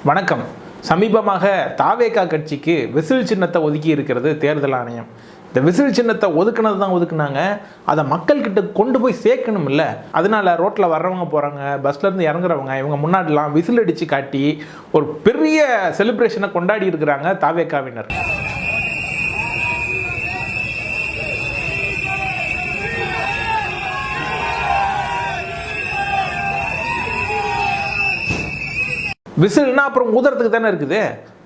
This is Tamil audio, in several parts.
வணக்கம். சமீபமாக தாவேகா கட்சிக்கு விசில் சின்னத்தை ஒதுக்கி இருக்கிறது தேர்தல் ஆணையம். இந்த விசில் சின்னத்தை ஒதுக்குனது தான் ஒதுக்குனாங்க, அதை மக்கள்கிட்ட கொண்டு போய் சேர்க்கணும் இல்லை. அதனால ரோட்டில் வர்றவங்க போகிறாங்க, பஸ்லேருந்து இறங்குறவங்க இவங்க முன்னாடிலாம் விசில் அடித்து காட்டி ஒரு பெரிய செலிப்ரேஷனை கொண்டாடி இருக்கிறாங்க தாவேகாவினர். விசில்னா அப்புறம் ஊதுறதுக்கு தானே இருக்குது,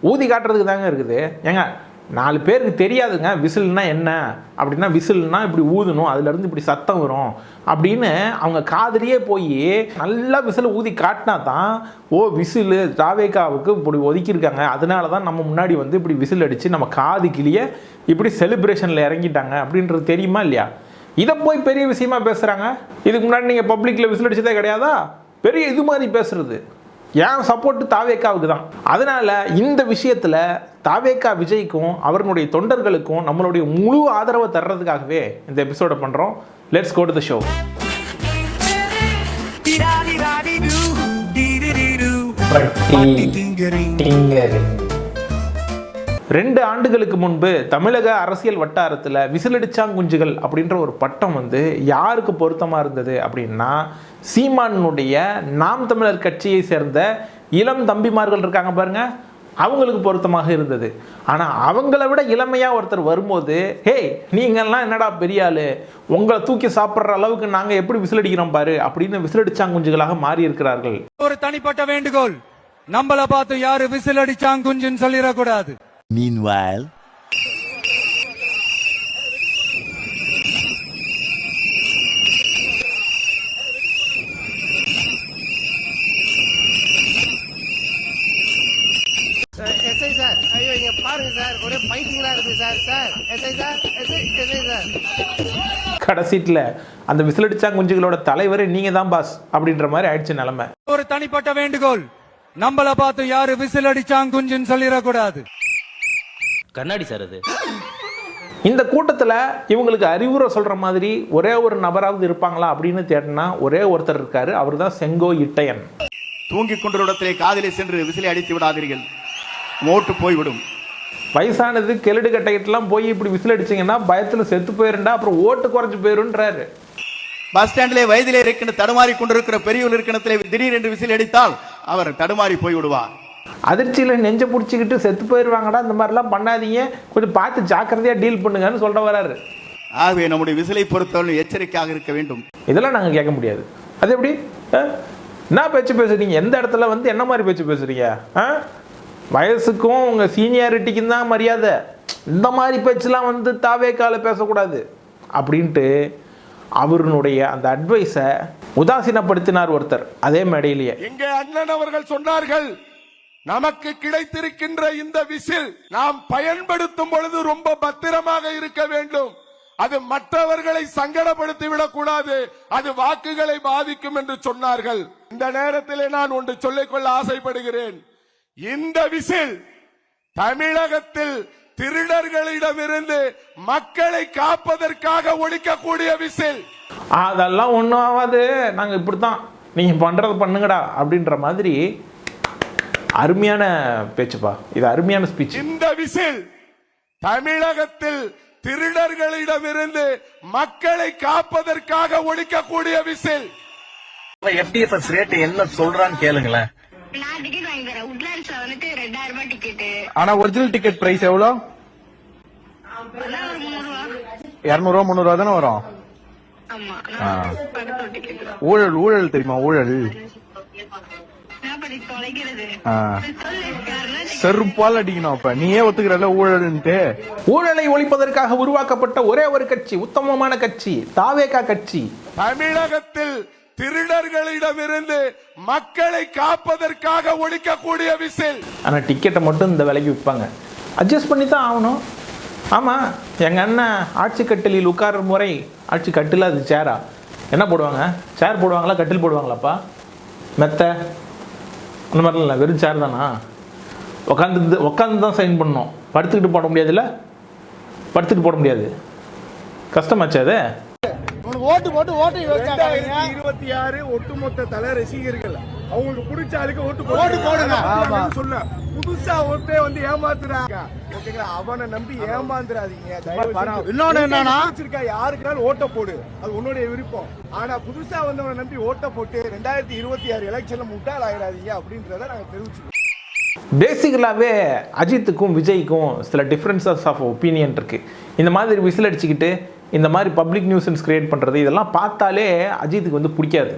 ஊதி காட்டுறதுக்கு தாங்க இருக்குது. ஏங்க 4 பேருக்கு தெரியாதுங்க விசில்னா என்ன அப்படின்னா, விசில்னா இப்படி ஊதணும், அதுலேருந்து இப்படி சத்தம் வரும் அப்படின்னு அவங்க காதுலேயே போய் நல்லா விசில் ஊதி காட்டினா தான் ஓ விசில் தாவேகாவுக்கு இப்படி ஒதுக்கியிருக்காங்க, அதனால தான் நம்ம முன்னாடி வந்து இப்படி விசில் அடித்து நம்ம காது கிளியே இப்படி செலிப்ரேஷனில் இறங்கிட்டாங்க அப்படின்றது தெரியுமா இல்லையா? இதை போய் பெரிய விஷயமா பேசுகிறாங்க. இதுக்கு முன்னாடி நீங்கள் பப்ளிக்கில் விசில் அடிச்சதே கிடையாதா? பெரிய இது மாதிரி பேசுறது ஏன் சப்போர்ட் தாவேகாவுக்கு தான். அதனால இந்த விஷயத்தில் தாவேகா விஜய்க்கும் அவர்களுடைய தொண்டர்களுக்கும் நம்மளுடைய முழு ஆதரவை தர்றதுக்காகவே இந்த எபிசோட பண்ணுறோம். Let's go to the show. 2 ஆண்டுகளுக்கு முன்பு தமிழக அரசியல் வட்டாரத்தில் விசிலடிச்சாங்குஞ்சுகள் அப்படின்ற ஒரு பட்டம் வந்து யாருக்கு பொருத்தமாக இருந்தது அப்படின்னா, சீமானுடைய நாம் தமிழர் கட்சியை சேர்ந்த இளம் தம்பிமார்கள் இருக்காங்க பாருங்க, அவங்களுக்கு பொருத்தமாக இருந்தது. ஆனால் அவங்கள விட இளமையாக ஒருத்தர் வரும்போது, ஹே நீங்கள்லாம் என்னடா பெரிய ஆளு, உங்களை தூக்கி சாப்பிட்ற அளவுக்கு நாங்கள் எப்படி விசிலடிக்கிறோம் பாரு அப்படின்னு விசிலடிச்சாங்குஞ்சுகளாக மாறி இருக்கிறார்கள். ஒரு தனிப்பட்ட வேண்டுகோள், நம்மளை பார்த்து யாரு விசிலடிச்சாங்குஞ்சுன்னு சொல்லிடக்கூடாது. Meanwhile, எஸ்ஐ சார், ஐயோ இங்க பாருங்க சார், ஒரே ஃபைட்டிங்லாம் இருக்கு sir. Sir SI sir, SI sir. கடைசீட்டில் அந்த விசிலடிச்சாங்குஞ்சுகளோட தலைவர் நீங்க தான் பாஸ் அப்படின்ற மாதிரி ஆயிடுச்சு நிலைமை. ஒரு தனிப்பட்ட வேண்டுகோள், நம்மளை பார்த்து யாரு விசிலடிச்சாங்குஞ்சுன்னு சொல்லிடக்கூடாது. கண்ணாடி சார் அது. இந்த கூட்டத்தில் இவங்களுக்கு அறிவுரை சொல்கிற மாதிரி ஒரே ஒரு நபராவது இருப்பாங்களா அப்படின்னு தேடினா ஒரே ஒருத்தர் இருக்காரு, அவர் தான் செங்கோ இட்டையன். தூங்கிக் கொண்ட இடத்திலே காதிலே சென்று விசிலை அடித்து விடாதீர்கள், ஓட்டு போய்விடும். வயசானது கெளுடு கட்டைக்கிட்டலாம் போய் இப்படி விசில் அடிச்சிங்கன்னா பயத்தில் செத்து போயிருண்டா, அப்புறம் ஓட்டு குறைஞ்சி போயிருன்றாரு. பஸ் ஸ்டாண்டிலே வயதிலே இருக்கின்ற தடுமாறி கொண்டிருக்கிற பெரியவர் இருக்கணத்திலே திடீர் என்று விசில் அடித்தால் அவர் தடுமாறி போய்விடுவார். அதிர்ச்சியில் நெஞ்ச பிடிச்சிக்கிட்டு செத்து போயிடுவாங்கடா, இந்த மாதிரிலாம் பண்ணாதீங்க, கொஞ்சம் பார்த்து ஜாக்கிரதையாக டீல் பண்ணுங்கன்னு சொல்ல வராரு. ஆகவே நம்முடைய விசிலை பொறுத்தவரை எச்சரிக்கையாக இருக்க வேண்டும். இதெல்லாம் நாங்கள் கேட்க முடியாது. அது எப்படி என்ன பேச்சு பேசுறீங்க, எந்த இடத்துல வந்து என்ன மாதிரி பேச்சு பேசுறீங்க? வயசுக்கும் உங்கள் சீனியாரிட்டிக்கும் தான் மரியாதை, இந்த மாதிரி பேச்சுலாம் வந்து தாவேகால பேசக்கூடாது அப்படின்ட்டு அவருடைய அந்த அட்வைஸை உதாசீனப்படுத்தினார் ஒருத்தர் அதே மேடையிலேயே. எங்க அண்ணன் அவர்கள் சொன்னார்கள், நமக்கு கிடைத்திருக்கின்ற இந்த விசில் நாம் பயன்படுத்தும் பொழுது ரொம்ப பத்திரமாக இருக்க வேண்டும், அது மற்றவர்களை சங்கடப்படுத்தி விடக்கூடாது, அது வாக்குகளை பாதிக்கும் என்று சொன்னார்கள். இந்த நேரத்தில் நான் ஒன்று சொல்லிக்கொள்ள ஆசைப்படுகிறேன். இந்த விசில் தமிழகத்தில் திருடர்களிடமிருந்து மக்களை காப்பதற்காக ஒழிக்கக்கூடிய விசில். அதெல்லாம் ஒன்றும் ஆகாது, நாங்கள் இப்படித்தான், நீங்கள் பண்ணுறது பண்ணுங்கடா அப்படின்ற மாதிரி அருமையான பேச்சுப்பா, இது அருமையான ஸ்பீச். இந்த விசில் தமிழகத்தில் திருடர்களிடமிருந்து மக்களை காப்பதற்காக ஒழிக்கக்கூடிய விசில். FTFS ரேட் என்ன சொல்றான்னு கேளுங்களேன். நான் டிக்கெட் வாங்கி தரேன். உட்லாண்ட்ஸ்ல வந்துட்டு 2000 ரூபாய் டிக்கெட். ஆனா ஒரிஜினல் டிக்கெட் பிரைஸ் எவ்வளோ? 200 ரூபா 300 ரூபா தானே வரும். ஆமா, டிக்கெட். ஊழல் தெரியுமா? ஊழல் செருப்பால் அடிக்கணும். அப்ப நீயே ஒத்துக்கிறல்ல ஊழல்ன்ட்டு. ஊழலை ஒழிப்பதற்காக உருவாக்கப்பட்ட ஒரே ஒரு கட்சி, உத்தமமான கட்சி, தாவேகா கட்சி. தமிழகத்தில் திருடர்களிடமிருந்து மக்களை காப்பதற்காக ஒழிக்கக்கூடிய விசில். ஆனா டிக்கெட்டை மட்டும் இந்த விலைக்கு விற்பாங்க, அட்ஜஸ்ட் பண்ணி தான் ஆகணும். ஆமா, எங்க அண்ணன் ஆட்சி கட்டிலில் உட்கார்ற முறை, ஆட்சி கட்டில அது சேரா என்ன போடுவாங்க? சேர் போடுவாங்களா, கட்டில் போடுவாங்களாப்பா? மெத்த அந்த மாதிரிலாம் இல்லை, வெறும் சேர் தானா? உட்காந்து தான் சைன் பண்ணணும், படுத்துக்கிட்டு போட முடியாதுல்ல, படுத்துட்டு போட முடியாது, கஷ்டமாச்சு அது. ஓட்டு 2026 ஒட்டுமொத்த தல ரசிகர்கள் அவங்களுக்கு பிடிச்ச ஆளுக்கு ஓட்டு போடுங்க சொல்ல புதுசா ஓட்டே வந்து ஏமாத்துறாங்க ஓகேங்களா அவனை நம்பி ஏமாந்துறாதீங்க இன்னொன்னு என்னன்னா யாருக்குனாலும் ஓட்ட போடு அது உன்னுடைய விருப்பம் ஆனா புதுசா வந்தவனை நம்பி ஓட்ட போட்டு 2026 எலெக்ஷன்ல முட்டாள் ஆயிடாதீங்க அப்படின்றத நாங்க தெரிவிச்சுக்கோம். பேசிக்கலாகவே அஜித்துக்கும் விஜய்க்கும் சில டிஃப்ரென்சஸ் ஆஃப் ஒப்பீனியன் இருக்குது. இந்த மாதிரி விசில் அடிச்சுக்கிட்டு இந்த மாதிரி பப்ளிக் நியூசன்ஸ் கிரியேட் பண்ணுறது இதெல்லாம் பார்த்தாலே அஜித்துக்கு வந்து பிடிக்காது.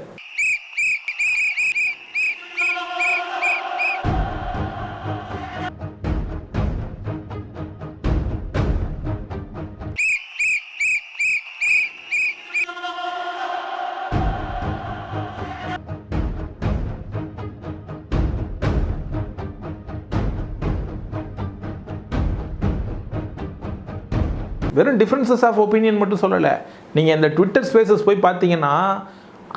வெறும் டிஃப்ரென்சஸ் ஆஃப் ஒப்பீனியன் மட்டும் சொல்லலை. நீங்கள் இந்த ட்விட்டர் ஸ்பேசஸ் போய் பார்த்தீங்கன்னா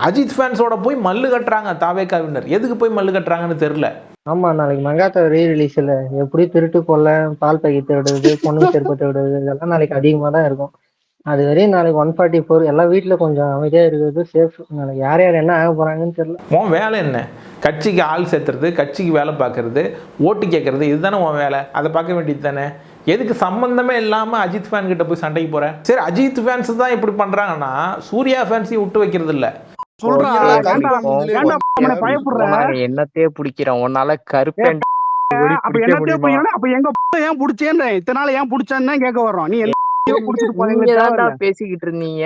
அஜித் ஃபேன்ஸோட போய் மல்லு கட்டுறாங்க தாவேகாவினர். எதுக்கு போய் மல்லு கட்டுறாங்கன்னு தெரில. ஆமா, நாளைக்கு மங்காத்தா ரீரிலீஸ்ல எப்படி திருட்டு கொள்ள, பால் பாக்கெட் திருடுறது, பொண்ணு செருப்பு திருடுறது இதெல்லாம் நாளைக்கு அதிகமாக தான் இருக்கும். அது வரையும் நாளைக்கு 144 எல்லா வீட்டில் கொஞ்சம் அமைதியாக இருக்கிறது சேஃப். நாளைக்கு யார் யார் என்ன ஆக போறாங்கன்னு தெரியல. உன் வேலை என்ன? கட்சிக்கு ஆள் சேர்த்துறது, கட்சிக்கு வேலை பார்க்கறது, ஓட்டு கேட்கறது, இதுதானே உன் வேலை. அதை பார்க்க வேண்டியது தானே. எதுக்கு சம்பந்தமே இல்லாமல் அஜித் ஃபேன் கிட்ட போய் சண்டைக்கு போகிறேன்? சரி, அஜித் ஃபேன்ஸ் தான் இப்படி பண்ணுறாங்கன்னா சூர்யா ஃபேன்ஸையும் விட்டு வைக்கிறது இல்லை. என்னத்தையே பிடிக்கிறோம் உன்னால கருப்பேன் பேசிக்கிட்டு இருந்தீங்க.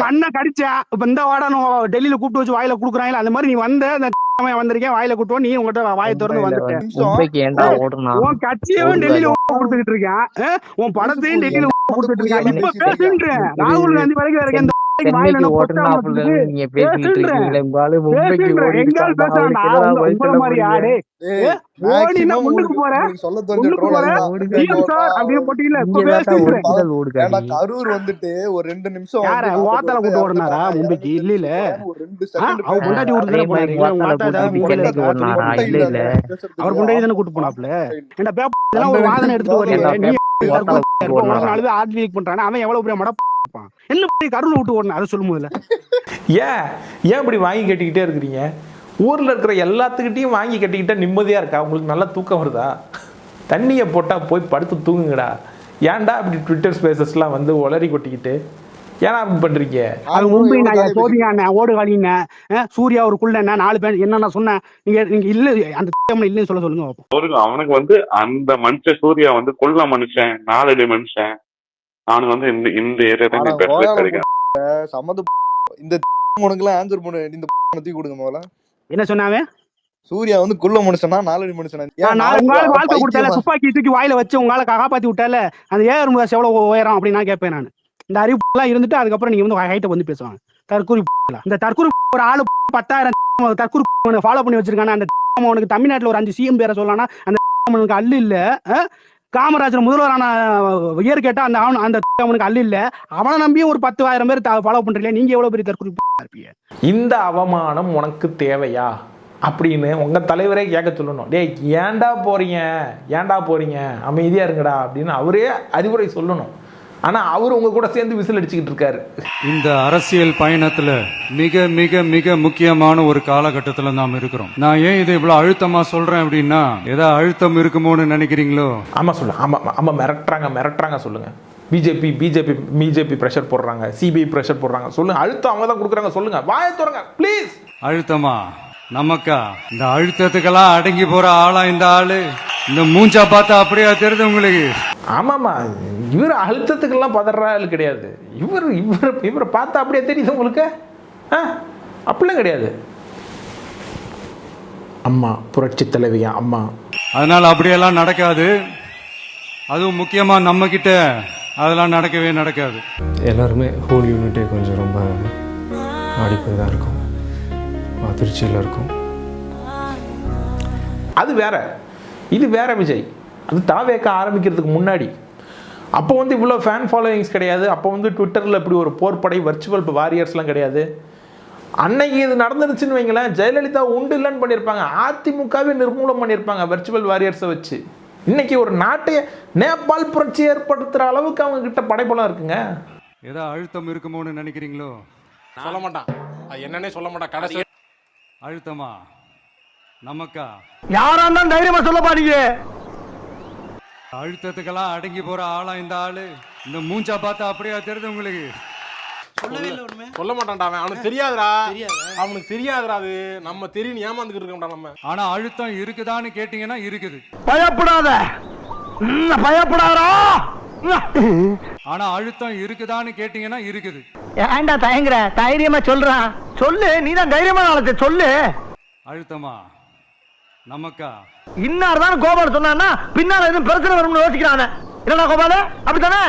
அண்ணன் கடிச்சா இப்ப இந்த வாடா டெல்லியில கூப்பிட்டு வச்சு வாயில குடுக்குறாங்க. அந்த மாதிரி நீ வந்த வந்திருக்கேன் வாயில கூட்டுவோம். நீ உங்கள்கிட்ட வாயை திறந்து வந்துட்டேன். உன் கட்சியவும் டெல்லியில கொடுத்துக்கிட்டு இருக்கேன். உன் படத்தையும் டெல்லியில கொடுத்துட்டு இருக்கேன். இப்ப பேசுன்றேன் ராகுல் காந்தி வரைக்கும் வரைக்கும் கரூர் வந்துட்டு ஒரு 2 நிமிஷம் கூட்டு ஓடுனாரா மும்பைக்கு? இல்ல இல்ல அவர் கொண்டாடி அவர் கொண்டாடி தானே கூட்டு போனாப்ல. ஒரு வாதனை எடுத்துட்டு வரீங்க. அவன் எவ்வளவு பெரிய மட என்ன கருணை விட்டு ஓடணும் அதை சொல்லும் போதுல ஏன் இப்படி வாங்கி கட்டிக்கிட்டே இருக்கிறீங்க? ஊரில் இருக்கிற எல்லாத்துக்கிட்டையும் வாங்கி கட்டிக்கிட்டா நிம்மதியாக இருக்கா? உங்களுக்கு நல்லா தூக்கம் வருதா? தண்ணியை போட்டால் போய் படுத்து தூங்குங்கடா. ஏன்டா இப்படி ட்விட்டர் ஸ்பேசஸ்லாம் வந்து உளறி கொட்டிக்கிட்டு ஏன்னா அப்படி பண்ணுறீங்க? அது மும்பை நான் சோதிங்க ஓடுகாலிங்க சூர்யா ஒரு குள்ள 4 பேர் என்ன நான் சொன்னேன். நீங்க இல்ல அந்த இல்லைன்னு சொல்லுங்க. அவனுக்கு வந்து அந்த மனுஷன் சூர்யா வந்து கொள்ள மனுஷன், 4 அடி மனுஷன். அவனுக்கு வந்து இந்த ஏரியா தான் சம்மந்த இந்த உனக்குலாம் ஆன்சர் பண்ணு. இந்த தூக்கி கொடுங்க முதல்ல. என்ன சொன்னாவே? சூர்யா வந்து குள்ள மனுஷனா 4 அடி மனுஷனா? உங்களுக்கு வாழ்க்கை கொடுத்தால துப்பாக்கி தூக்கி வாயில வச்சு உங்களால காப்பாத்தி விட்டால அந்த ஏஆர் முருகேஷ் எவ்வளவு உயரம் அப்படின்னு நான் கேட்பேன். நான் இந்த அறிவு எல்லாம் இருந்துட்டு அதுக்கப்புறம் நீங்க வந்து ஹைட்ட வந்து பேசுவாங்க. தற்கூரி இந்த தற்கூரி ஒரு ஆளு 10,000 தற்கூரி ஃபாலோ பண்ணி வச்சிருக்கானே. அந்த உனக்கு தமிழ்நாட்டுல ஒரு 5 சிஎம் பேரை சொல்லலாம். அந்த அல்லு இல்ல காமராஜர் முதல்வரான இயர் கேட்டா அந்த அவனுக்கு அல்ல இல்ல. அவனை நம்பியும் ஒரு 10,000 பேர் ஃபாலோ பண்றீங்க. நீங்க எவ்வளவு பெரிய தற்கொலை இருப்பீங்க? இந்த அவமானம் உனக்கு தேவையா அப்படின்னு உங்க தலைவரே கேட்க சொல்லணும். டேய் ஏன்டா போறீங்க அமைதியா இருங்கடா அப்படின்னு அவரே அறிவுரை சொல்லணும். ஆனா அவர் உங்க கூட சேர்ந்து விசில் அடிச்சுக்கிட்டு இருக்காரு. இந்த அரசியல் பயணத்துல மிக மிக மிக முக்கியமான ஒரு காலகட்டத்துல நாம் இருக்கிறோம். நான் ஏன் இதை இவ்வளவு அழுத்தமா சொல்றேன் அப்படின்னா ஏதாவது அழுத்தம் இருக்குமோன்னு நினைக்கிறீங்களோ? ஆமா சொல்லுங்க. ஆமா மிரட்டுறாங்க சொல்லுங்க. பிஜேபி பிரஷர் போடுறாங்க, சிபிஐ பிரஷர் போடுறாங்க. சொல்லுங்க, அழுத்தம் அவங்க தான் கொடுக்குறாங்க. சொல்லுங்க, வாயை திறங்க ப்ளீஸ். அழுத்தமா நமக்கா? இந்த அழுத்தத்துக்கெல்லாம் அடங்கி போற ஆளா இந்த ஆளு? இந்த மூஞ்சா பார்த்தா அப்படியே தெரியுது உங்களுக்கு? ஆமாமா, இவர் அழுத்தத்துக்கெல்லாம் பதற ஆள் கிடையாது. இவரை பார்த்தா அப்படியே தெரியுது உங்களுக்கு? அப்படிலாம் கிடையாது. அம்மா புரட்சி தலைவியா அம்மா. அதனால அப்படியெல்லாம் நடக்காது. அதுவும் முக்கியமா நம்ம கிட்ட அதெல்லாம் நடக்காது. எல்லாருமே ஹோல் யூனிட்டே கொஞ்சம் ரொம்ப ஆடிப்பதாக இருக்கும், திருச்சியில் இருக்கும். அது வேற, இது வேற விஜய். அது தாவேக்க ஆரம்பிக்கிறதுக்கு முன்னாடி அப்போ வந்து இவ்வளோ ஃபேன் ஃபாலோவிங்ஸ் கிடையாது. அப்போ வந்து ட்விட்டரில் இப்படி ஒரு போர்ப்படை வர்ச்சுவல் வாரியர்ஸ்லாம் கிடையாது. அன்னைக்கு இது நடந்துருச்சுன்னு வைங்களேன், ஜெயலலிதா உண்டு இல்லைன்னு பண்ணியிருப்பாங்க. அதிமுகவே நிர்மூலம் பண்ணியிருப்பாங்க வர்ச்சுவல் வாரியர்ஸை வச்சு. இன்னைக்கு ஒரு நாட்டையே நேபாள் புரட்சி ஏற்படுத்துகிற அளவுக்கு அவங்க கிட்ட படைப்பெல்லாம் இருக்குங்க. ஏதோ அழுத்தம் இருக்குமோன்னு நினைக்கிறீங்களோ? சொல்ல மாட்டான், அது என்னன்னே சொல்ல மாட்டான். கடைசி அழுத்தமா நமக்கா? யாரா இருந்தாலும் தைரியமா சொல்ல பாருங்க. அழுத்தத்துக்கெல்லாம் அடங்கி போற ஆளா இந்த ஆளு? இந்த மூஞ்சா பார்த்தா அப்படியா தெரியுது உங்களுக்கு? சொல்ல மாட்டான்டா அவன். அவனுக்கு தெரியாதுடா, அவனுக்கு தெரியாதுடா. அது நம்ம தெரியும் ஏமாந்துக்கிட்டு இருக்கோம்டா நம்ம. ஆனா அழுத்தம் இருக்குதான்னு கேட்டீங்கன்னா இருக்குது. பயப்படாத, பயப்படாதா. ஆனா அழுத்தம் இருக்குதான்னு கேட்டீங்கன்னா இருக்குது. ஏன்டா தயங்குற? தைரியமா சொல்றான், சொல்லு. நீதான் தைரியமா நாளத்தை சொல்லு. அழுத்தமா நமக்கா? இன்னார் தான் கோபால் சொன்னான்னா பின்னால எதுவும் பிரச்சனை வரும்னு யோசிக்கிறான். என்னடா கோபால, அப்படித்தானே?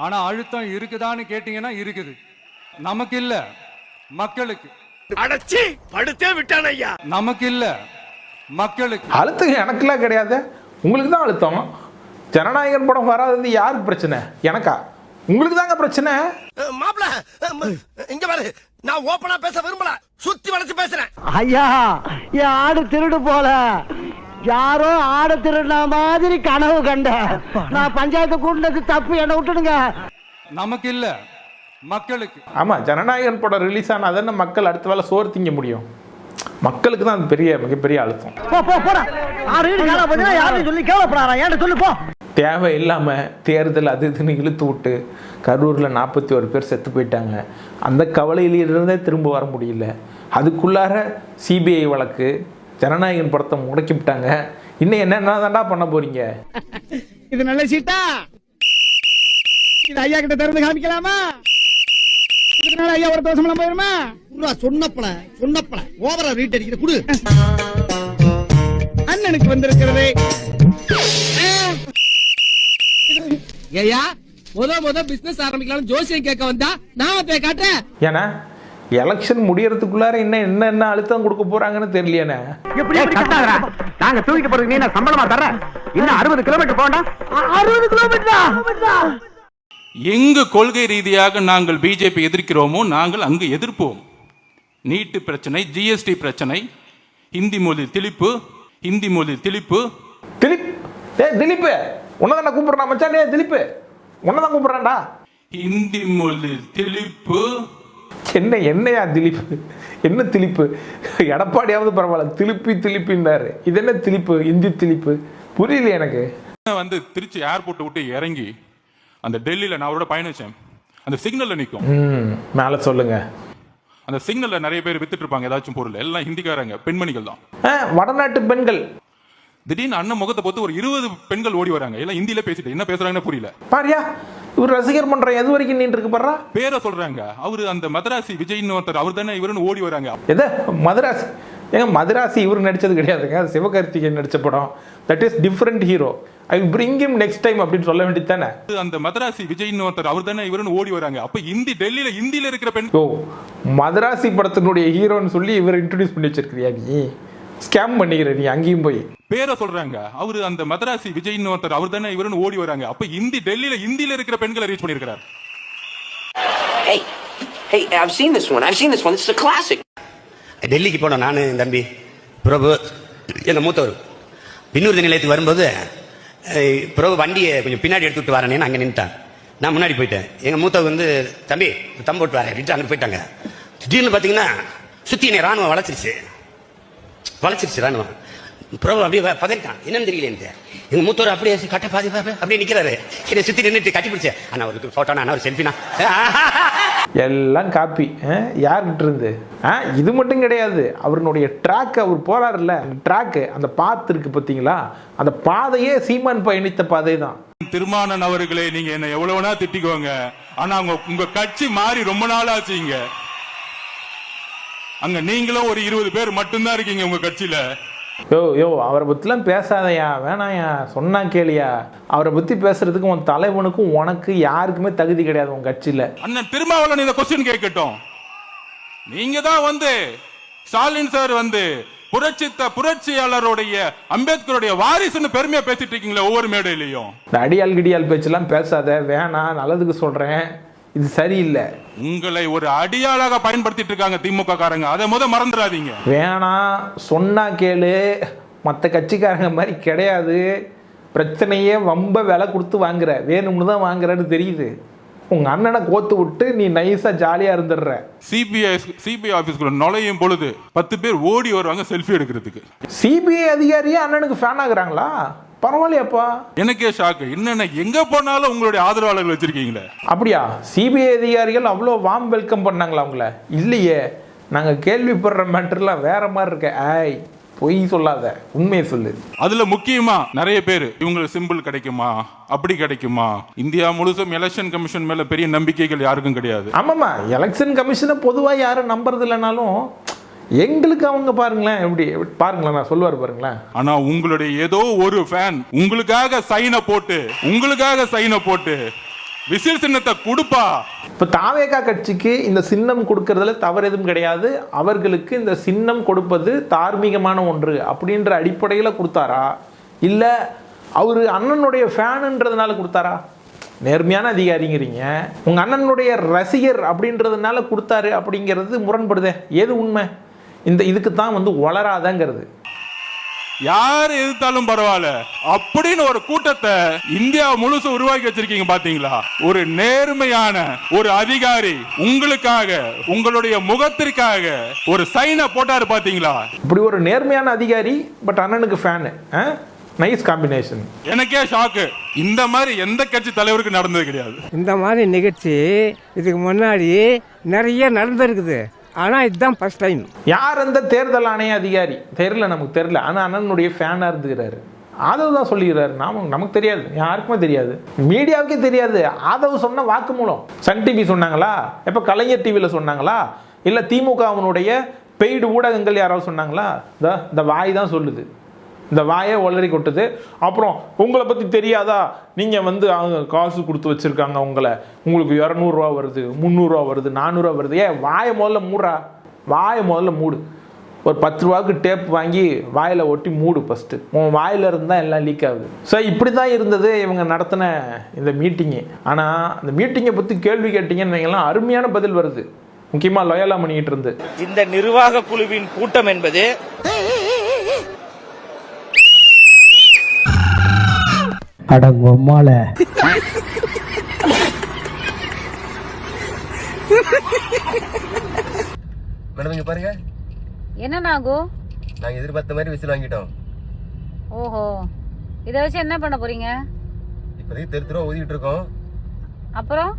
ஆனா அழுத்தம் இருக்குதான்னு கேட்டீங்கன்னா இருக்குது. நமக்கு இல்ல, மக்களுக்கு. அடச்சி படுத்தே விட்டான் ஐயா. நமக்கு இல்ல, மக்களுக்கு. அழுத்தம் எனக்குலாம் கிடையாது, உங்களுக்கு தான் அழுத்தம். ஜனநாயகன் படம் வராதது யாருக்கு பிரச்சனை? எனக்கா? உங்களுக்கு தாங்க பிரச்சனை. மாப்ள இங்க பாரு, நான் ஓபனா பேச விரும்பல, சுத்தி வளைச்சு பேசுறேன். ஐயா, என் ஆடு திருடு போல. யாரோ ஆடு திருடின மாதிரி கனவு கண்ட. நான் பஞ்சாயத்து கூட்டினது தப்பு, என்ன விட்டுடுங்க. நமக்கு இல்ல, மக்களுக்கு. ஆமா, ஜனநாயகன் படம் ரிலீஸ் ஆனா தானே மக்கள் அடுத்த வேலை சோறு திங்க முடியும். மக்களுக்கு தான் அது மிகப்பெரிய அழுத்தம். சொல்லி கேவலப்படாரா? ஏன் சொல்லு போ. தேவையில்லாம தேர்தல் அது இதுன்னு இழுத்து விட்டு கரூரில் 41 பேர் செத்து போயிட்டாங்க. அந்த கவலையிலிருந்தே திரும்ப வர முடியல. அதுக்குள்ளார சிபிஐ வழக்கு, ஜனநாயகன் படத்தை முடக்கி விட்டாங்க. இன்னும் என்னென்ன தாண்டா பண்ண போறீங்க? இது நல்ல சீட்டா? இது ஐயா கிட்ட திறந்து காமிக்கலாமா? இதனால ஐயா ஒரு தோசமெல்லாம் போயிருமா? சொன்னப்பல ஓவரா ரீட் அடிக்கிற குடு. அண்ணனுக்கு வந்திருக்கிறதே ஏயா, முத பிசினஸ் ஆரம்பிக்கலாம் ஜோசியம் கேட்க வந்தா நான் போய் காட்டுறேன். ஏன்னா எலெக்ஷன் முடியறதுக்குள்ளார என்ன அழுத்தம் கொடுக்க போறாங்கன்னு தெரியலையானே. நாங்க தூக்கிட்டு போறது நீ சம்பளமா தர? இன்னும் 60 கிலோமீட்டர் போண்டா. 60 கிலோமீட்டரா? எங்கு கொள்கை ரீதியாக நாங்கள் பிஜேபி எதிர்க்கிறோமோ நாங்கள் அங்கு எதிர்ப்போம். நீட்டு பிரச்சனை, ஜிஎஸ்டி பிரச்சனை, ஹிந்தி மொழி திணிப்பு. திலீப் உன்னதான் கூப்பிடுறான் மச்சான். திலீப் உன்னதான் கூப்பிடுறான்டா. ஹிந்தி மொழி திணிப்பு. என்னையா திலீப்? என்ன திலீப்பு? எடப்பாடியாவது பரவாயில்ல, திலிப்பின்னாரு. இது என்ன திலீப்பு? இந்தி திலீப்பு புரியல எனக்கு. வந்து திருச்சி ஏர்போர்ட் விட்டு இறங்கி அந்த டெல்லியில நான் அவரோட பயணிச்சேன். அந்த சிக்னல்ல நிற்கும். மேல சொல்லுங்க. அந்த சிக்னல்ல நிறைய பேர் வித்துட்டு இருப்பாங்க ஏதாச்சும் பொருள். எல்லாம் ஹிந்திக்காரங்க, பெண்மணிகள் தான். வடநாட்டு பெண்கள். திடீர்னு அண்ணன் முகத்தை பார்த்து ஒரு 20 பெண்கள் ஓடி வராங்க. எல்லாம் ஹிந்தியில பேசிட்டு என்ன பேசுறாங்கன்னு புரியல. பாரியா, இவர் ரசிகர் மன்றம் எது வரைக்கும் நின்று இருக்கு பாரு. பேரை சொல்றாங்க. அவரு அந்த மதராசி விஜய்னு ஒருத்தர், அவர் தானே இவருன்னு ஓடி வராங்க. எது மதராசி? ஏங்க மதராசி இவர் நடிச்சது கிடையாதுங்க, அது சிவகார்த்திகேயன் நடிச்ச படம். That is different hero. I will bring him next time அப்படின்னு சொல்ல வேண்டியது தானே. அந்த மதராசி விஜய்னு ஒருத்தர், அவர் தானே இவருன்னு ஓடி வராங்க. அப்ப டெல்லியில இருக்கிற பெண். ஓ, மதராசி படத்தினுடைய ஹீரோன்னு சொல்லி இவர் இன்ட்ரோடியூஸ் பண்ணி வச்சிருக்கிறியா நீ? ஸ்கேம் பண்ணிக்கிற நீ அங்கேயும் போய். பேரை சொல்றாங்க. அவரு அந்த மதராசி விஜய்னு ஒருத்தர், அவர் தானே இவருன்னு ஓடி வராங்க. அப்ப டெல்லியில இருக்கிற பெண்களை ரீச் பண்ணிருக்காரு. Hey, I've seen this one. This is a classic. டெல்லிக்கு போனோம் நானு, தம்பி பிரபு, எங்க மூத்தவர். பின்னூர்தி நிலையத்துக்கு வரும்போது பிரபு வண்டியை கொஞ்சம் பின்னாடி எடுத்துட்டு வரேன்னு அங்கே நின்ட்டான். நான் முன்னாடி போயிட்டேன். எங்க மூத்தவர் வந்து தம்பி தம் போட்டு வரேன் அப்படின்ட்டு அங்கே போயிட்டாங்க. திடீர்னு பாத்தீங்கன்னா சுத்தி என்னை ராணுவம் வளைச்சிருச்சு ராணுவம். பிரபு அப்படியே பதறிட்டான், என்னன்னு தெரியல. எங்க மூத்தவர் அப்படியே கட்ட பாதி அப்படியே நிக்கிறாரு. என்னை சுத்தி நின்றுட்டு கட்டி பிடிச்சேன். ஆனா ஒரு போட்டோனா, ஒரு செல்ஃபினா, எல்லாம் காப்பி. யார்கிட்ட இருந்து? இது மட்டும் கிடையாது, அவருடைய ட்ராக், அவர் போறாருல்ல ட்ராக், அந்த பாத்து இருக்கு பாத்தீங்களா, அந்த பாதையே சீமான் பயணித்த பாதை தான். திருமானன் அவர்களே, நீங்க என்ன எவ்வளவுனா திட்டிக்கோங்க, ஆனா உங்க கட்சி மாறி ரொம்ப நாள் ஆச்சுங்க. அங்க நீங்களும் ஒரு 20 பேர் மட்டும்தான் இருக்கீங்க உங்க கட்சியில. யோ அவரை பத்திலாம் பேசாதயா, வேணாயா, சொன்னா கேளியா. அவரை பத்தி பேசுறதுக்கு உன் தலைவனுக்கும் உனக்கு யாருக்குமே தகுதி கிடையாது உன் கட்சியில. அண்ணன் திருமாவளவன் இந்த கொஸ்டின் கேட்கட்டும். நீங்க தான் வந்து ஸ்டாலின் சார் வந்து புரட்சியாளருடைய அம்பேத்கருடைய வாரிசுன்னு பெருமையா பேசிட்டு இருக்கீங்களா ஒவ்வொரு மேடையிலையும். இந்த அடியால் கிடியால் பேச்செல்லாம் பேசாத, வேணாம், நல்லதுக்கு சொல்றேன், இது சரியில்லை. உங்களை ஒரு அடியாளாக பயன்படுத்திட்டு இருக்காங்க திமுக காரங்க, அதை மறந்துடாதீங்க. வேணாம், சொன்னா கேளு. மற்ற கட்சிக்காரங்க மாதிரி கிடையாது. பிரச்சனையே வம்ப விலை கொடுத்து வாங்குற, வேணும்னு தான் வாங்குறன்னு தெரியுது. உங்க அண்ணனை கோத்து விட்டு நீ நைஸா ஜாலியா இருந்துடுற. சிபிஐ ஆபீஸ்க்குள்ள நுழையும் பொழுது 10 பேர் ஓடி வருவாங்க செல்ஃபி எடுக்கிறதுக்கு. சிபிஐ அதிகாரியே அண்ணனுக்கு ஃபேன் ஆகுறாங்களா? பரவாயில்லையாப்பா. எனக்கே ஷாக்கு. என்னென்ன எங்க போனாலும் உங்களுடைய ஆதரவாளர்கள் வச்சிருக்கீங்களே. அப்படியா? சிபிஐ அதிகாரிகள் அவ்வளோ வார்ம் வெல்கம் பண்ணாங்களா அவங்கள? இல்லையே, நாங்கள் கேள்விப்படுற மேட்டர்லாம் வேற மாதிரி இருக்க. ஐய், பொய் சொல்லாத, உண்மையை சொல்லு. அதுல முக்கியமா நிறைய பேர் இவங்களுக்கு சிம்பிள் கிடைக்குமா, அப்படி கிடைக்குமா, இந்தியா முழுசும் எலெக்ஷன் கமிஷன் மேல பெரிய நம்பிக்கைகள் யாருக்கும் கிடையாது. ஆமாம்மா, எலெக்ஷன் கமிஷனை பொதுவாக யாரும் நம்புறது இல்லைனாலும் எங்களுக்கு அவங்க பாருங்களேன், எப்படி பாருங்களேன், நான் சொல்லுவார் பாருங்களேன். ஆனா உங்களுடைய ஏதோ ஒரு ஃபேன் உங்களுக்காக சைனை போட்டு விசில் சின்னத்தை கொடுப்பா. இப்போ தாவேகா கட்சிக்கு இந்த சின்னம் கொடுக்கறதுல தவறு எதுவும் கிடையாது. அவர்களுக்கு இந்த சின்னம் கொடுப்பது தார்மீகமான ஒன்று அப்படின்ற அடிப்படையில் கொடுத்தாரா, இல்லை அவர் அண்ணனுடைய ஃபேனுன்றதுனால கொடுத்தாரா? நேர்மையான அதிகாரிங்கிறீங்க, உங்க அண்ணனுடைய ரசிகர் அப்படின்றதுனால கொடுத்தாரு அப்படிங்கிறது முரண்படுதே. எது உண்மை? இதுக்கு தான் வந்து வளராதங்கிறது. யார் எதிர்த்தாலும் பரவாயில்ல அப்படின்னு ஒரு கூட்டத்தை இந்தியா முழுசு உருவாக்கி வச்சிருக்கீங்க பாத்தீங்களா? ஒரு நேர்மையான ஒரு அதிகாரி உங்களுக்காக, உங்களுடைய முகத்திற்காக ஒரு சைனை போட்டாரு பாத்தீங்களா? இப்படி ஒரு நேர்மையான அதிகாரி பட் அண்ணனுக்கு ஃபேனு, நைஸ் காம்பினேஷன். எனக்கே ஷாக்கு. இந்த மாதிரி எந்த கட்சி தலைவருக்கு நடந்தது கிடையாது. இந்த மாதிரி நிகழ்ச்சி இதுக்கு முன்னாடி நிறைய நடந்திருக்குது. ஆனால் இதுதான் ஃபர்ஸ்ட் டைம். யார் அந்த தேர்தல் ஆணைய அதிகாரி தெரியல, நமக்கு தெரியல. ஆனால் அண்ணனுடைய ஃபேனாக இருந்துக்கிறாரு. ஆதவ் தான் சொல்லிக்கிறாரு. நமக்கு தெரியாது, யாருக்குமே தெரியாது, மீடியாவுக்கே தெரியாது. ஆதவ் சொன்ன வாக்குமூலம் சன் டிவி சொன்னாங்களா, எப்போ கலைஞர் டிவியில் சொன்னாங்களா, இல்லை திமுகவினுடைய பெய்டு ஊடகங்கள் யாராவது சொன்னாங்களா? இந்த வாய் தான் சொல்லுது, இந்த வாயை ஒளறி கொட்டுது. அப்புறம் உங்களை பற்றி தெரியாதா, நீங்கள் வந்து அவங்க காசு கொடுத்து வச்சுருக்காங்க உங்களுக்கு 200 ரூபா வருது, 300 ரூபா வருது, 400 ரூபா வருது. வாயை முதல்ல மூடுறா, வாயை முதல்ல மூடு. ஒரு 10 ரூபாய்க்கு டேப் வாங்கி வாயில் ஒட்டி மூடு ஃபஸ்ட்டு. உன் வாயில் இருந்தால் எல்லாம் லீக் ஆகுது. ஸோ இப்படி தான் இருந்தது இவங்க நடத்தின இந்த மீட்டிங்கு. ஆனால் அந்த மீட்டிங்கை பற்றி கேள்வி கேட்டிங்கன்னு வைங்கலாம், அருமையான பதில் வருது. முக்கியமாக லோயலா பண்ணிக்கிட்டு இருந்து இந்த நிர்வாக குழுவின் கூட்டம் என்பது அடங்கொம்மால மேடம் இங்க பாருங்க. என்ன நாகு? நாங்க எதிர்பார்த்த மாதிரி விசில் வாங்கிட்டோம். ஓஹோ, இதை வச்சு என்ன பண்ண போறீங்க? இப்போதைக்கு தெருத்துறோம் ஊதிட்டு இருக்கோம். அப்புறம்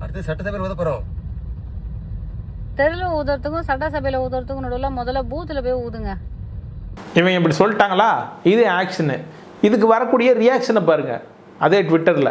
அடுத்து சட்டசபையில் ஊத போறோம். தெருவில் ஊதுறதுக்கும் சட்டசபையில் ஊதுறதுக்கும் நடுவில் முதல்ல பூத்தில் போய் ஊதுங்க. இவங்க இப்படி சொல்லிட்டாங்களா, இது ஆக்ஷனு. இதுக்கு வரக்கூடிய ரியாக்ஷனை பாருங்க, அதே ட்விட்டரில்.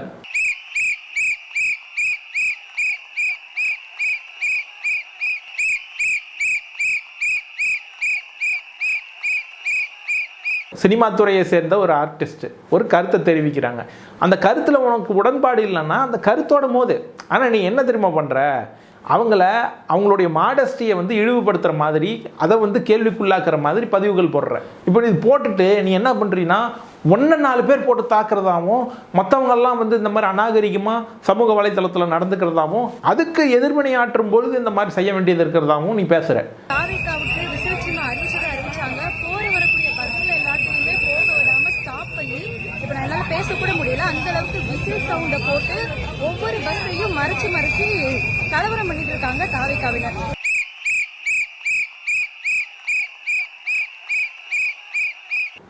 சினிமா துறையை சேர்ந்த ஒரு ஆர்டிஸ்ட் ஒரு கருத்தை தெரிவிக்கிறாங்க. அந்த கருத்தில் உனக்கு உடன்பாடு இல்லைன்னா அந்த கருத்தோட மோது. ஆனால் நீ என்ன தெரியுமா பண்ணுற, அவங்களுடைய மாடஸ்டியை வந்து இழிவுபடுத்துகிற மாதிரி, அதை வந்து கேள்விக்குள்ளாக்குற மாதிரி பதிவுகள் போடுற. இப்போ இது போட்டுட்டு நீ என்ன பண்ணுறீன்னா, 4 பேர் போட்டு தாக்குறதாகவும், மற்றவங்கெல்லாம் வந்து இந்த மாதிரி அநாகரிகமாக சமூக வலைத்தளத்தில் நடந்துக்கிறதாகவும், அதுக்கு எதிர்வினை ஆற்றும் பொழுது இந்த மாதிரி செய்ய வேண்டியது இருக்கிறதாகவும் நீ பேசுகிற. பேசக்கூட முடியல, அந்த அளவுக்கு விசில் சவுண்ட போட்டு ஒவ்வொரு பஸ்ஸையும் மறைச்சு கலவரம் பண்ணிட்டு இருக்காங்க தாவேகாவினர்.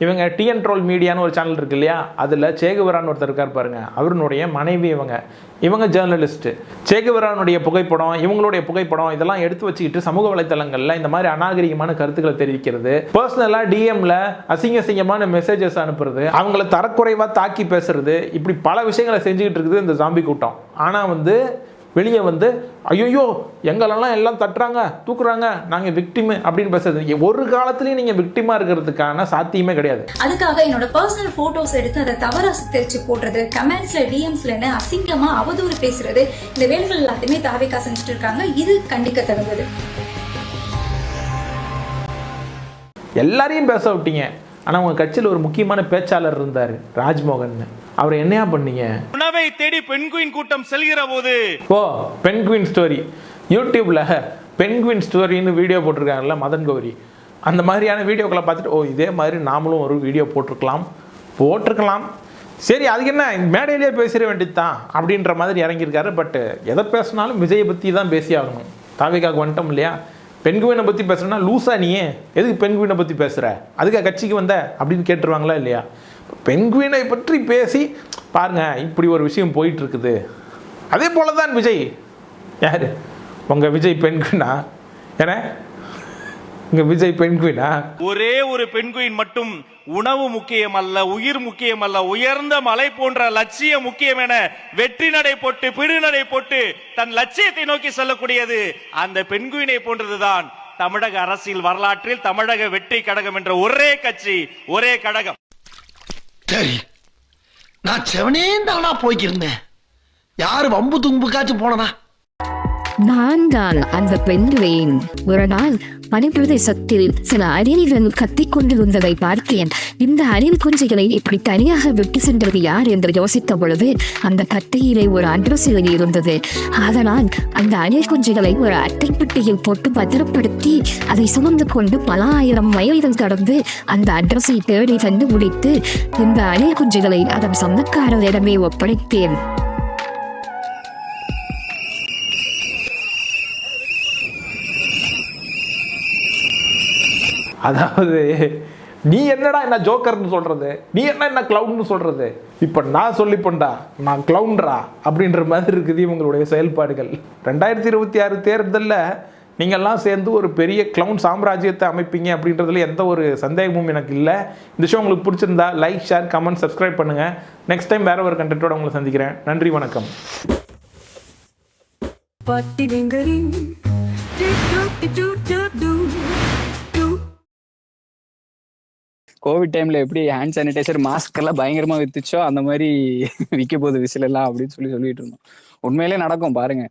இவங்க டிஎன் ட்ரோல் மீடியான்னு ஒரு சேனல் இருக்கு இல்லையா, அதில் சேகுவரான்னு ஒருத்தர் இருக்கார் பாருங்க, அவருடைய மனைவி இவங்க ஜேர்னலிஸ்ட்டு. சேகுவரானுடைய புகைப்படம், இவங்களுடைய புகைப்படம் இதெல்லாம் எடுத்து வச்சுக்கிட்டு சமூக வலைத்தளங்களில் இந்த மாதிரி அநாகரிகமான கருத்துக்களை தெரிவிக்கிறது, பர்சனலாக டிஎம்ல அசிங்கமான மெசேஜஸ் அனுப்புறது, அவங்கள தரக்குறைவாக தாக்கி பேசுறது, இப்படி பல விஷயங்களை செஞ்சுக்கிட்டு இருக்குது இந்த ஜாம்பி கூட்டம். ஆனால் வந்து வெளியே வந்து ஐயோ எங்களெல்லாம் எல்லாம் தட்டுறாங்க தூக்குறாங்க, நாங்கள் விக்டிம் அப்படின்னு பேசுறது. ஒரு காலத்துலேயும் நீங்கள் விக்டிமா இருக்கிறதுக்கான சாத்தியமே கிடையாது. அதுக்காக என்னோட பர்சனல் போட்டோஸ் எடுத்து அதை தவறா தெரிச்சு போடுறது, கமெண்ட்ஸ்ல டிஎம்ஸ்ல அசிங்கமா அவதூறு பேசுறது, இந்த வேலைகள் எல்லாத்தையுமே தாவேகா செஞ்சுட்டு இருக்காங்க. இது கண்டிக்க தகுந்தது. எல்லாரையும் பேச விட்டீங்க. ஆனால் உங்கள் கட்சியில் ஒரு முக்கியமான பேச்சாளர் இருந்தார், ராஜ்மோகன். அவர் என்னையா பண்ணீங்க? உணவை தேடி பெண்குயின் கூட்டம் செல்கிற போது பெண்குயின் ஸ்டோரி யூடியூப்ல பெண்குயின் ஸ்டோரின்னு வீடியோ போட்டிருக்காங்கல்ல மதன் கௌரி, அந்த மாதிரியான வீடியோக்களை பார்த்துட்டு இதே மாதிரி நாமளும் ஒரு வீடியோ போட்டிருக்கலாம். சரி அதுக்கு என்ன மேடையிலேயே பேசிட வேண்டியது தான் அப்படின்ற மாதிரி இறங்கியிருக்காரு. பட் எதை பேசினாலும் விஜயை பற்றி தான் பேசி ஆகணும். தாவேக்காவுக்கு வந்துட்டோம் இல்லையா, பெண்குயினை பற்றி பேசுகிறேன்னா லூஸா நீயே எதுக்கு பெண்குயினை பற்றி பேசுகிற, அதுக்கு கட்சிக்கு வந்த அப்படின்னு கேட்டுருவாங்களா இல்லையா. பெண்குயினை பற்றி பேசி பாருங்க இப்படி ஒரு விஷயம் போயிட்டு இருக்குது. அதே போல தான் விஜய். யார் உங்கள் விஜய் பெண்குயினா? ஏன்னா இங்க விஜய் பெண்குயினா? ஒரே ஒரு பெண்குயின் மட்டும் உணவு முக்கியம் அல்ல, உயிர் முக்கியம் அல்ல, உயர்ந்த மலை போன்ற லட்சியம் முக்கியம் என வெற்றி நடை போட்டு பிடு நடை போட்டு தன் லட்சியத்தை நோக்கி செல்லக்கூடியது அந்த பெண்குயினை போன்றதுதான் தமிழக அரசியல் வரலாற்றில் தமிழக வெற்றி கழகம் என்ற ஒரே கட்சி, ஒரே கழகம். சரி, நான் செவனே தானா போய்க்கிருந்தேன். யாரு வம்பு தும்புக்காச்சும் போனனா? நான் தான் அந்த பெண்குயின். ஒரு நாள் மலைப்பிரதேசத்தில் சில அணில்கள் கத்திக் கொண்டிருந்ததை பார்த்தேன். இந்த அணில் குஞ்சுகளை இப்படி தனியாக விட்டு சென்றது யார் என்று யோசித்த பொழுது அந்த கட்டையிலே ஒரு அட்ரஸ் எழுதி இருந்தது. அதனால் அந்த அணில் குஞ்சுகளை ஒரு அட்டைப்பட்டியில் போட்டு பத்திரப்படுத்தி அதை சுமந்து கொண்டு பல ஆயிரம் மைல்கள் கடந்து அந்த அட்ரஸை தேடி கண்டுபிடித்து இந்த அணில் குஞ்சுகளை அதன் சொந்தக்காரரிடமே ஒப்படைத்தேன். அதாவது நீ என்னடா என்ன ஜோக்கர்னு சொல்றது, நீ என்ன கிளவுன்னு சொல்றது, இப்போ நான் சொல்லிப்போண்டா நான் கிளவுன்ரா அப்படின்ற மாதிரி இருக்குது இவங்களுடைய செயல்பாடுகள். 2026 தேர்தலில் நீங்கள்லாம் சேர்ந்து ஒரு பெரிய கிளவுன் சாம்ராஜ்யத்தை அமைப்பீங்க அப்படின்றதுல எந்த ஒரு சந்தேகமும் எனக்கு இல்லை. இந்த ஷோ உங்களுக்கு பிடிச்சிருந்தா லைக், ஷேர், கமெண்ட், சப்ஸ்கிரைப் பண்ணுங்கள். நெக்ஸ்ட் டைம் வேற ஒரு கண்டென்ட்டோட உங்களை சந்திக்கிறேன். நன்றி, வணக்கம். கோவிட் டைம்ல எப்படி ஹேண்ட் சானிடைசர் மாஸ்க் எல்லாம் பயங்கரமா வித்துச்சோ அந்த மாதிரி விற்க போகுது விசில் எல்லாம் அப்படின்னு சொல்லிட்டு இருந்தோம். உண்மையிலே நடக்கும் பாருங்க.